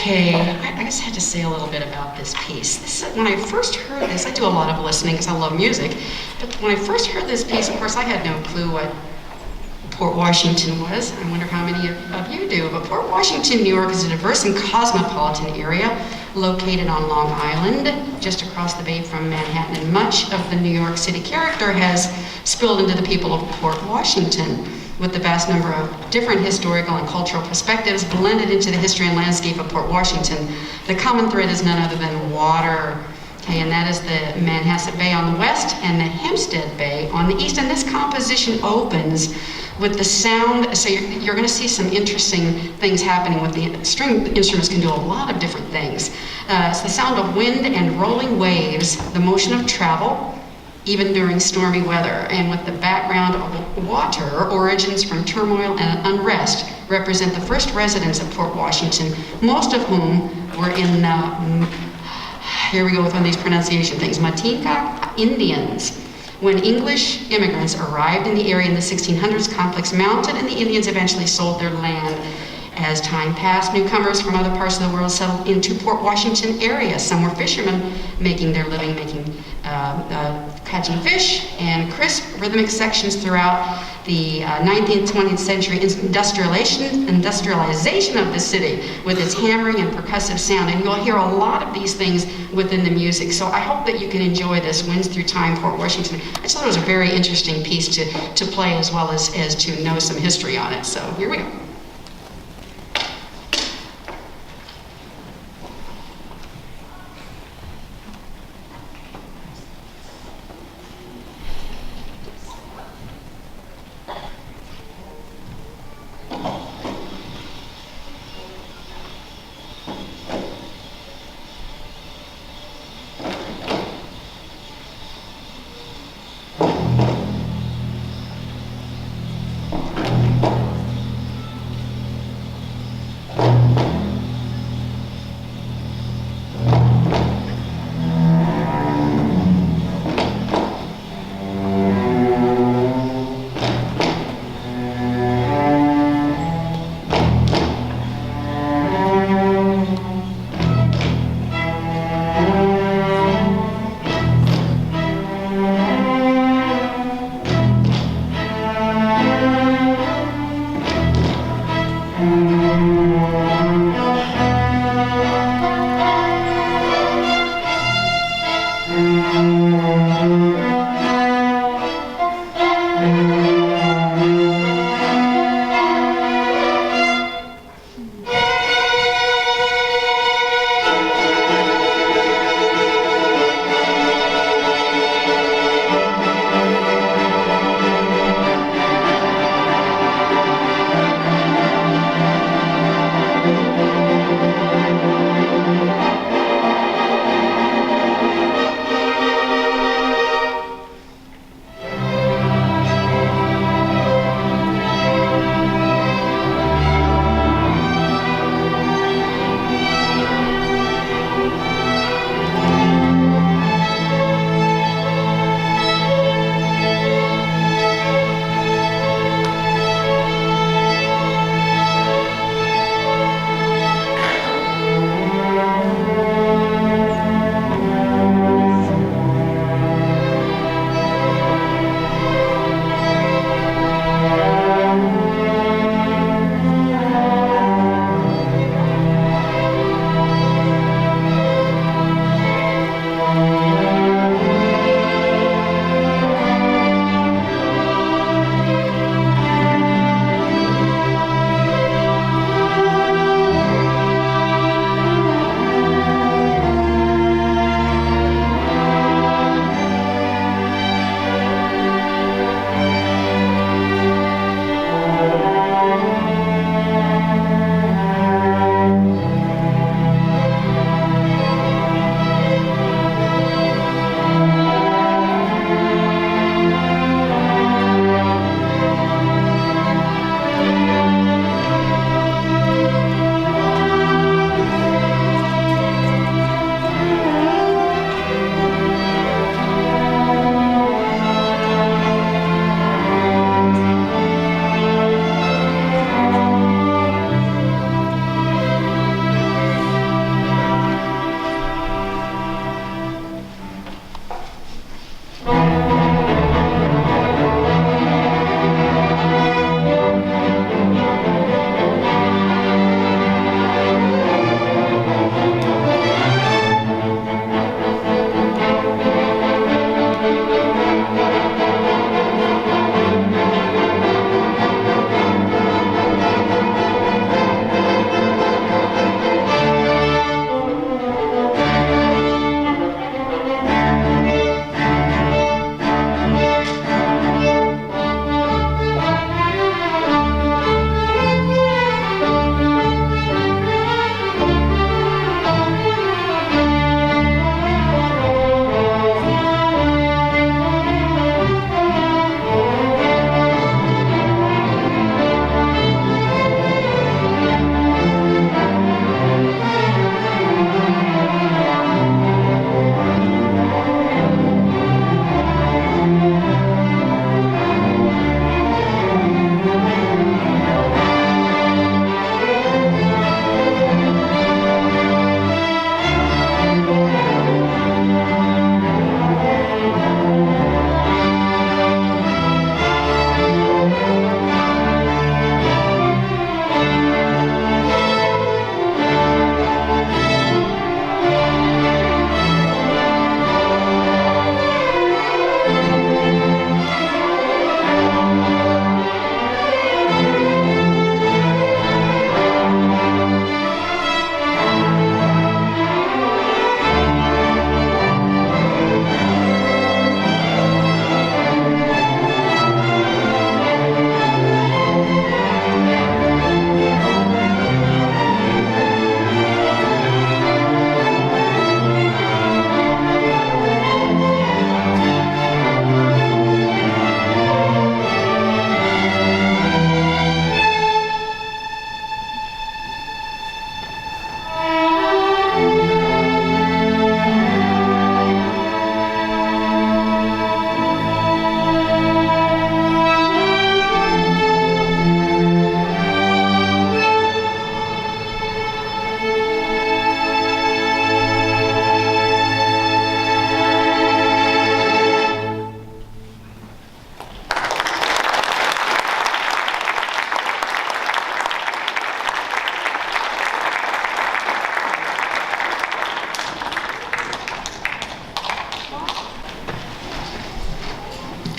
Okay, I just had to say a little bit about this piece. When I first heard this, I do a lot of listening because I love music, but when I first heard this piece, of course, I had no clue what Port Washington was. I wonder how many of you do, but Port Washington, New York is a diverse and cosmopolitan area located on Long Island, just across the bay from Manhattan, and much of the New York City character has spilled into the people of Port Washington, with the vast number of different historical and cultural perspectives blended into the history and landscape of Port Washington. The common thread is none other than water. Okay, and that is the Manhasset Bay on the west and the Hempstead Bay on the east. And this composition opens with the sound, so you're going to see some interesting things happening with the string instruments. Can do a lot of different things. It's the sound of wind and rolling waves, the motion of travel, even during stormy weather, and with the background of water, origins from turmoil and unrest represent the first residents of Port Washington, most of whom were in here we go with one of these pronunciation things, Matinka Indians. When English immigrants arrived in the area in the 1600s, conflicts mounted and the Indians eventually sold their land. As time passed, newcomers from other parts of the world settled into Port Washington area. Some were fishermen making their living, catching fish, and crisp rhythmic sections throughout the 19th, 20th century industrialization of the city with its hammering and percussive sound. And you'll hear a lot of these things within the music. So I hope that you can enjoy this Winds Through Time, Port Washington. I just thought it was a very interesting piece to play as well as to know some history on it. So here we go.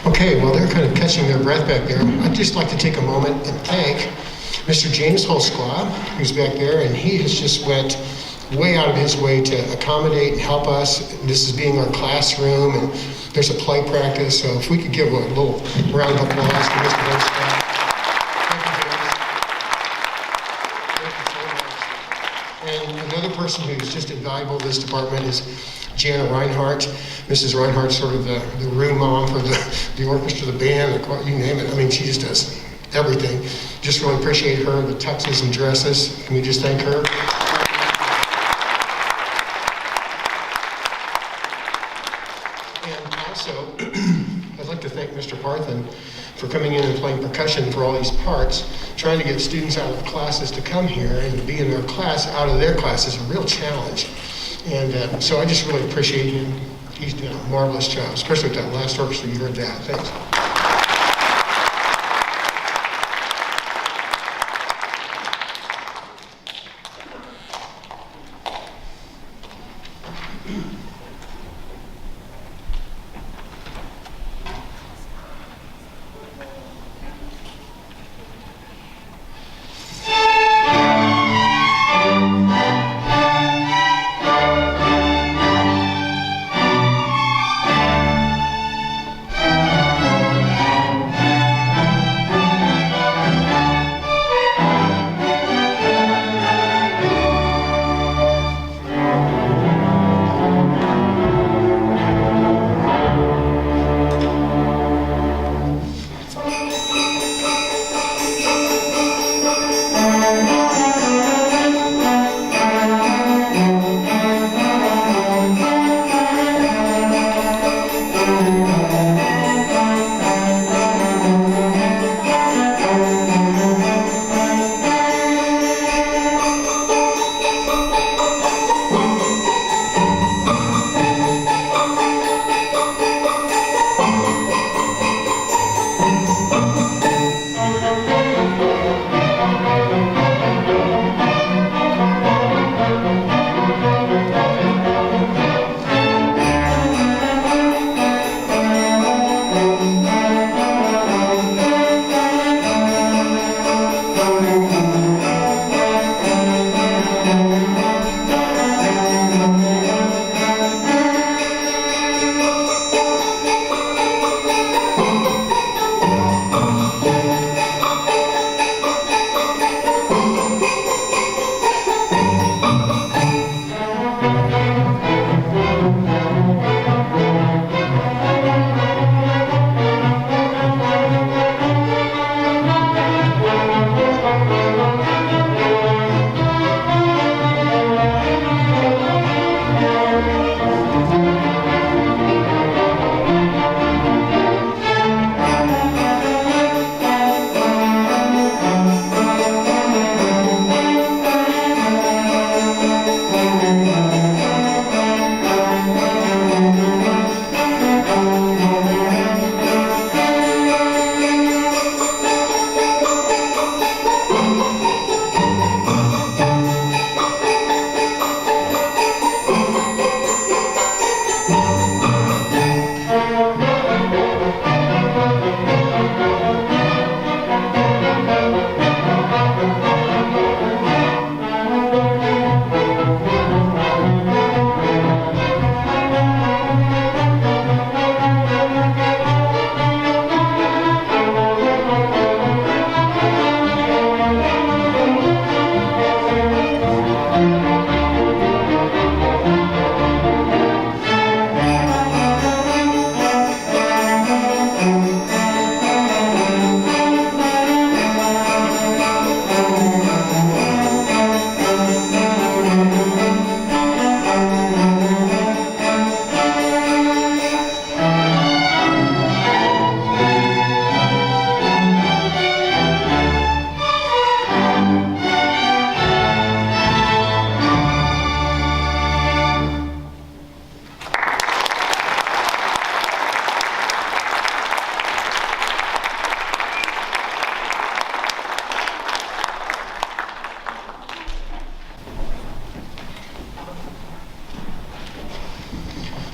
Okay, well, they're kind of catching their breath back there. I'd just like to take a moment and thank Mr. James Holsclaw, who's back there, and he has just went way out of his way to accommodate and help us. This is being our classroom, and there's a play practice, so if we could give a little round of applause to Mr. Holsclaw. Thank you, James. Thank you so much. And another person who's just invaluable to this department is Jana Reinhardt. Mrs. Reinhardt's sort of the room mom for the orchestra, the band, you name it. I mean, she just does everything. Just really appreciate her, the tuxes and dresses. Can we just thank her? And also, I'd like to thank Mr. Parthen for coming in and playing percussion for all these parts. Trying to get students out of classes to come here and be in their class, out of their class is a real challenge. And so I just really appreciate him. He's done a marvelous job, especially with that last orchestra. You heard that. Thanks.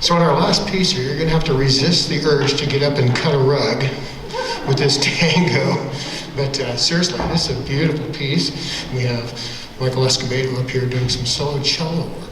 So on our last piece here, you're going to have to resist the urge to get up and cut a rug with this tango. But seriously, this is a beautiful piece. We have Michael Escobedo up here doing some solo cello work.